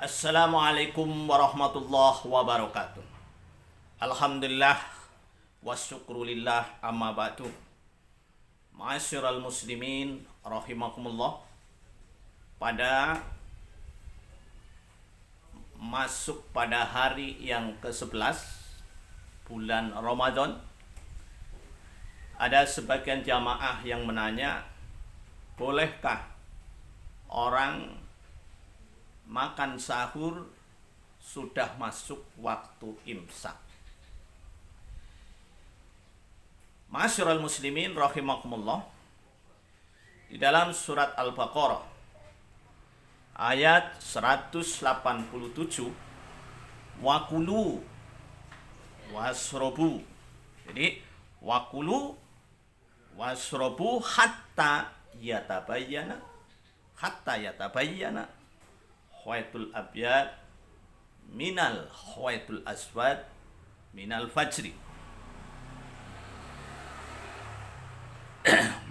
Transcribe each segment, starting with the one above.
Assalamualaikum warahmatullahi wabarakatuh. Alhamdulillah wasyukrulillah amma ba'du. Ma'asyiral muslimin rahimakumullah. Pada masuk pada hari yang ke-11 bulan Ramadan, ada sebagian jamaah yang menanya, bolehkah orang makan sahur sudah masuk waktu imsak? Ma'asyiral muslimin rahimakumullah, di dalam surat Al-Baqarah ayat 187, wakulu wasrobu. Jadi wakulu wasrobu hatta yatabayyana khaytul abyad minal khaytul aswad minal fajri.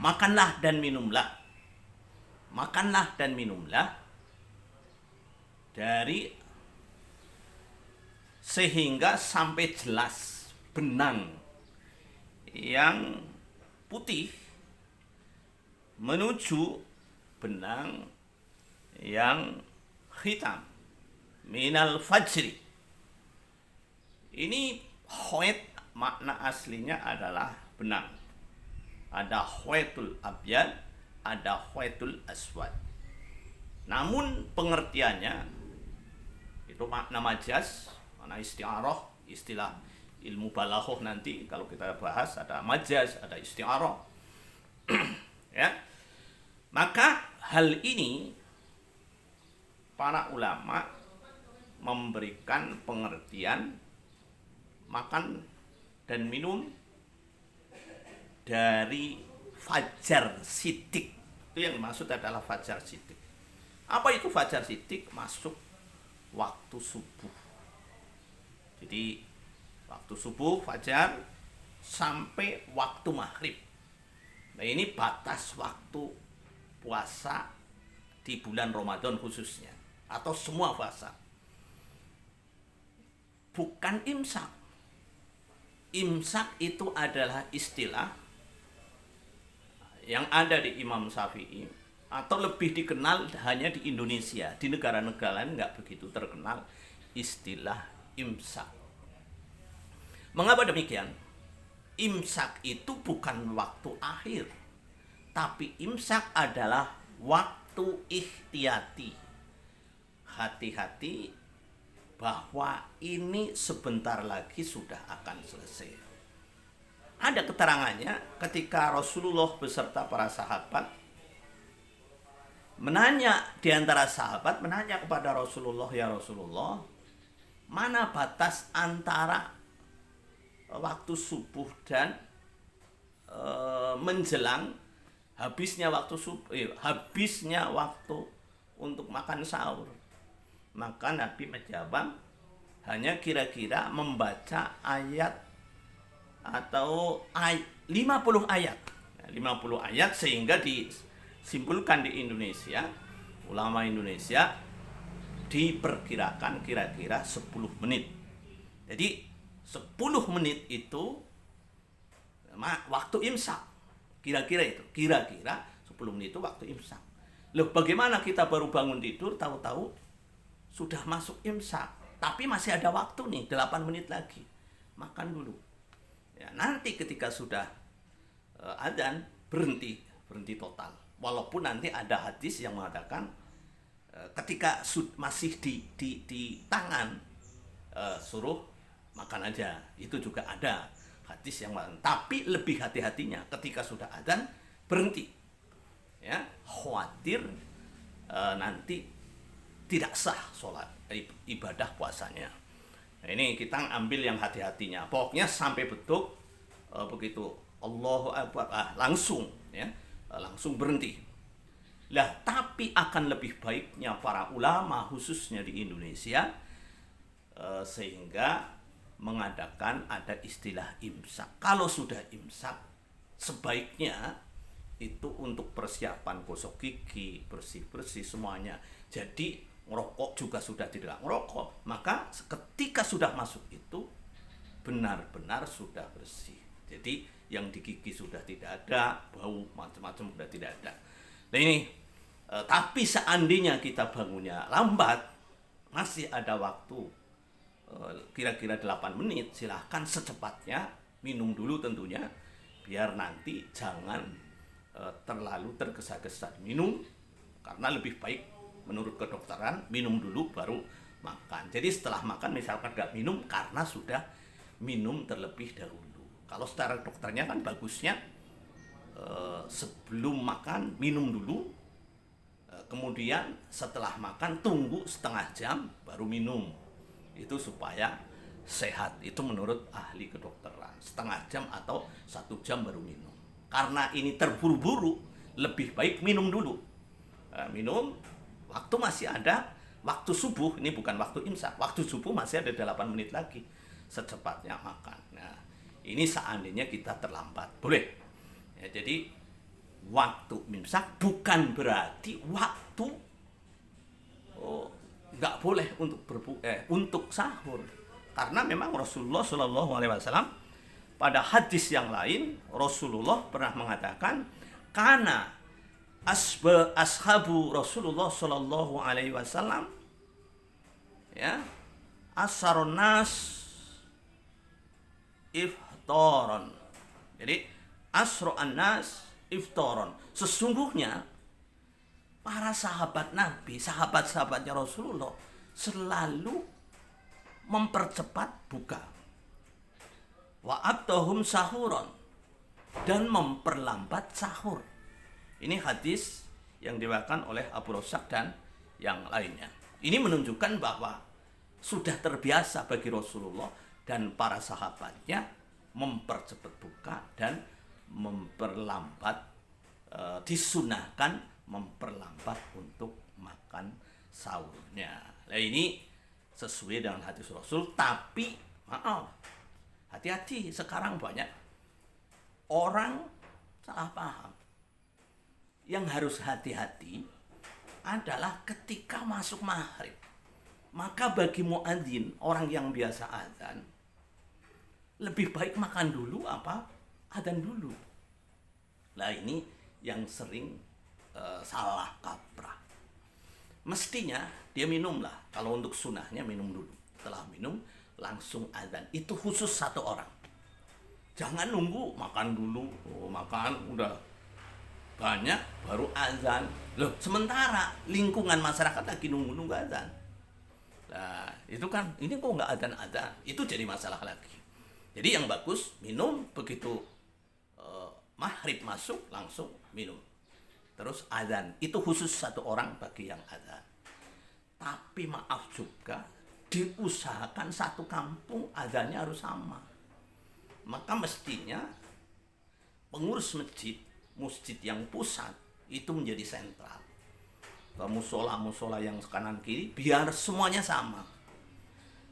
Makanlah dan minumlah dari sehingga sampai jelas benang yang putih menuju benang yang hitam minal fajri. Ini khayt, makna aslinya adalah benang. Ada khaytul abyad, ada khaytul aswad. Namun pengertiannya itu makna majaz, makna isti'arah, istilah ilmu balaghah nanti kalau kita bahas ada majaz, ada isti'arah. Ya. Maka hal ini para ulama memberikan pengertian makan dan minum dari fajar sidik. Itu yang dimaksud adalah fajar sidik. Apa itu fajar sidik? Masuk waktu subuh. Jadi waktu subuh fajar sampai waktu maghrib. Nah, ini batas waktu puasa di bulan Ramadan khususnya, atau semua puasa. Bukan imsak. Imsak itu adalah istilah yang ada di Imam Syafi'i, atau lebih dikenal hanya di Indonesia. Di negara-negara lain nggak begitu terkenal istilah imsak. Mengapa demikian? Imsak itu bukan waktu akhir, tapi imsak adalah waktu ihtiyati. Hati-hati bahwa ini sebentar lagi sudah akan selesai. Ada keterangannya ketika Rasulullah beserta para sahabat di antara sahabat menanya kepada Rasulullah, "Ya Rasulullah, mana batas antara waktu subuh dan menjelang habisnya waktu untuk makan sahur?" Maka Nabi menjawab, hanya kira-kira membaca ayat atau 50 ayat. 50 ayat, sehingga disimpulkan di Indonesia, ulama Indonesia diperkirakan kira-kira 10 menit. Jadi 10 menit itu waktu imsak. Kira-kira 10 menit itu waktu imsak. Loh, bagaimana kita baru bangun tidur tahu-tahu sudah masuk imsak, tapi masih ada waktu nih 8 menit lagi. Makan dulu. Ya, nanti ketika sudah adzan berhenti total. Walaupun nanti ada hadis yang mengatakan ketika masih di tangan suruh makan aja. Itu juga ada hadis yang mengatakan. Tapi lebih hati-hatinya ketika sudah adzan berhenti. Ya, khawatir nanti tidak sah sholat ibadah puasanya. Nah, ini kita ambil yang hati-hatinya. Pokoknya sampai betul begitu Allahu Akbar langsung berhenti. Lah, tapi akan lebih baiknya para ulama khususnya di Indonesia sehingga mengadakan ada istilah imsak. Kalau sudah imsak, sebaiknya itu untuk persiapan gosok gigi, bersih-bersih semuanya. Jadi ngerokok juga sudah tidak ngerokok. Maka ketika sudah masuk itu benar-benar sudah bersih. Jadi yang di gigi sudah tidak ada, bau macam-macam sudah tidak ada. Nah ini, tapi seandainya kita bangunnya lambat, masih ada waktu kira-kira 8 menit, silahkan secepatnya minum dulu tentunya, biar nanti jangan terlalu tergesa-gesa minum, karena lebih baik menurut kedokteran minum dulu baru makan. Jadi setelah makan misalkan nggak minum karena sudah minum terlebih dahulu. Kalau secara dokternya kan bagusnya sebelum makan minum dulu, kemudian setelah makan tunggu setengah jam baru minum. Itu supaya sehat. Itu menurut ahli kedokteran. Setengah jam atau 1 jam baru minum. Karena ini terburu-buru, lebih baik minum dulu. Minum waktu masih ada, waktu subuh, ini bukan waktu imsak, waktu subuh masih ada 8 menit lagi, secepatnya makan. Nah, ini seandainya kita terlambat, boleh. Ya, jadi waktu imsak bukan berarti waktu nggak boleh untuk sahur, karena memang Rasulullah Shallallahu Alaihi Wasallam pada hadis yang lain Rasulullah pernah mengatakan karena ashabu Rasulullah Shallallahu Alaihi Wasallam ya asarun nas iftaron. Jadi asra'an nas iftaron, sesungguhnya para sahabat Nabi, sahabat-sahabatnya Rasulullah selalu mempercepat buka, wa abtahum sahuron, dan memperlambat sahur. Ini hadis yang diriwayatkan oleh Abu Razak dan yang lainnya. Ini menunjukkan bahwa sudah terbiasa bagi Rasulullah dan para sahabatnya mempercepat buka dan memperlambat, disunahkan memperlambat untuk makan sahurnya. Nah ini sesuai dengan hadis Rasul, tapi maaf, hati-hati, sekarang banyak orang salah paham. Yang harus hati-hati adalah ketika masuk maghrib. Maka bagi muadzin, orang yang biasa adzan, lebih baik makan dulu apa adzan dulu. Nah ini yang sering salah kaprah. Mestinya dia minumlah, kalau untuk sunahnya minum dulu. Setelah minum langsung adzan. Itu khusus satu orang. Jangan nunggu makan dulu, makan udah banyak baru azan. Loh, sementara lingkungan masyarakat lagi nunggu azan. Nah, itu kan ini kok nggak azan. Itu jadi masalah lagi. Jadi yang bagus minum begitu maghrib masuk langsung minum. Terus azan. Itu khusus satu orang bagi yang azan. Tapi maaf juga, diusahakan satu kampung azannya harus sama. Maka mestinya pengurus masjid yang pusat itu menjadi sentral. Musola yang kanan kiri biar semuanya sama.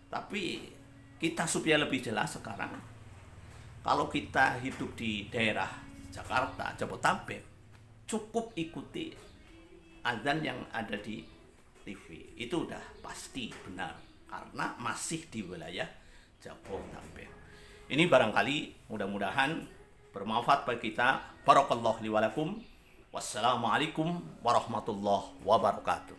Tapi kita supaya lebih jelas sekarang, kalau kita hidup di daerah Jakarta, Jabodetabek, cukup ikuti azan yang ada di TV. Itu udah pasti benar karena masih di wilayah Jabodetabek. Ini barangkali mudah-mudahan bermanfaat bagi kita. Barakallahu li wa lakum. Wassalamualaikum warahmatullahi wabarakatuh.